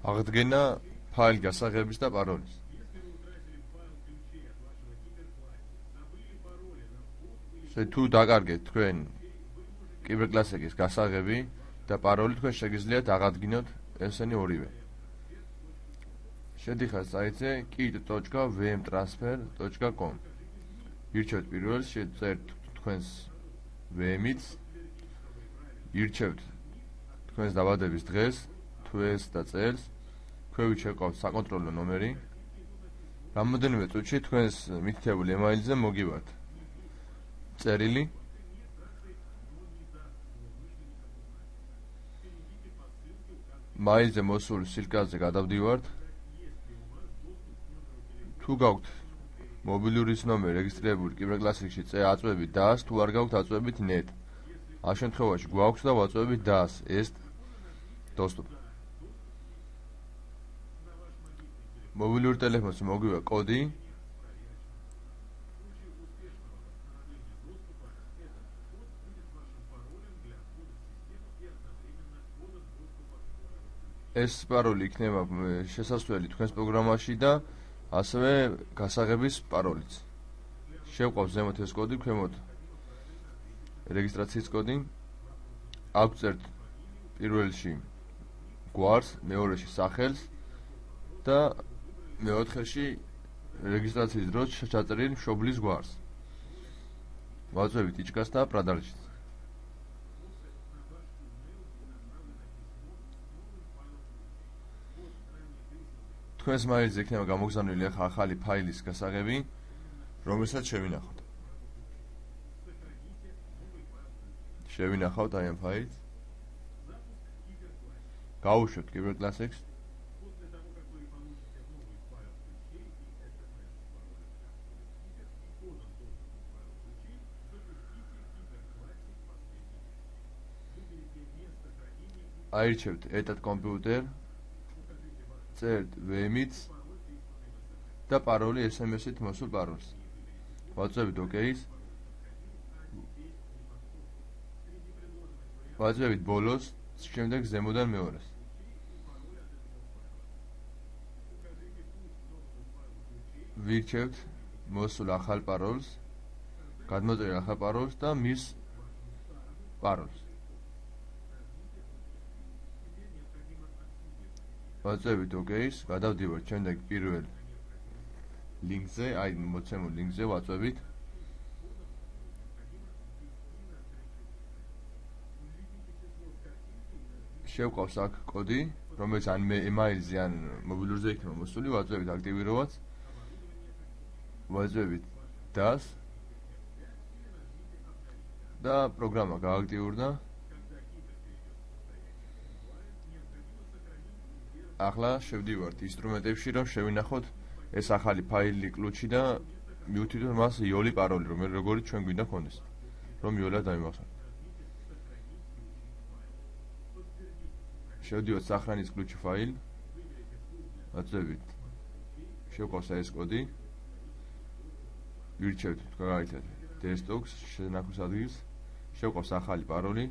აღდგენა ფაილ გასაღების და პაროლის. თუ დაკარგეთ თქვენ კიბერკლასიკის გასაღები და პაროლი, თქვენ შეგიძლიათ აღადგინოთ ესენი ორივე. შედიხართ საიტზე kit.vmtransfer.com. ირჩევთ პირველს, შეწერთ თქვენს VM-ით, ირჩევთ თქვენს დაბადების დღეს, თვეს და წელს, ქვევით შევყავთ საკონტროლო ნომერი. რამოდენიმე წუთში თქვენს მითითებულ ემაილზე მოგივართ წერილი. მაილზე მოსულ სილკაზე გადავდივართ. თუ გაქვთ მობილურის ნომერი რეგისტრირებული კიბერკლასიკში აწვევით DAS, თუ არ გაქვთ აწვევით NET. ამ შემთხვევაში გვაქვს და ვაწვევით DAS, EST доступ. მობილური ტელეფონს მოგივა კოდი. ეს პაროლი იქნება შესასვლელი თქვენს პროგრამაში და ასევე გასაღების პაროლიც. შევყავთ ზემოთ ეს კოდი, ქვემოთ რეგისტრაციის კოდი. აგვწერთ პირველში გვარს, მეორეში სახელს და მეოთხეში რეგისტრაციის დროს ჩაწერილ მშობლის გვარს. ვაწვევით იჩკას და პრადარჯით. თქვენს მაილზე იქნება გამოგზავნილი ახალი ფაილის გასაღები, რომელსაც შევინახავთ. შევინახავთ აი ამ ფაილს. გავუშვებთ კიბერკლასიკს. აირჩევთ ეტად კომპიუტერ. წერთ VM-ით და პაროლი SMS-ით მოსულ პაროლს. ვაწვევით OK-ს. ვაწვევით ბოლოს, შემდეგ ზემოდან მეორეს. ვირჩევთ მოსულ ახალ პაროლს, გადმოწერილ ახალ პაროლს და მის პაროლს. ვაწვევით OK-ს, გადავდივართ შემდეგ პირველ ლინკზე, აი მოცემულ ლინკზე ვაწვევით. შევყავს აქ კოდი, რომელიც ან ემაილზე ან მობილურზე იქნება მოსული, ვაწვევით აქტივირებაც. ვაწვევით DAS და პროგრამა გააქტიურდა. ახლა შევდივართ ინსტრუმენტებში, რომ შევინახოთ ეს ახალი ფაილი კლუჩი და მივთითოთ მას იოლი პაროლი, როგორც ჩვენ გვინდა ქონდეს, რომ იოლად დავიმახსოვროთ. შევდივართ სახრანის კლუჩი ფაილ, ვაწვევით. შევყავს ეს კოდი. ვირჩევთ თქვენ გაიცეთ desktop-ს, შენახვის ადგილს. შევყავს ახალი პაროლი.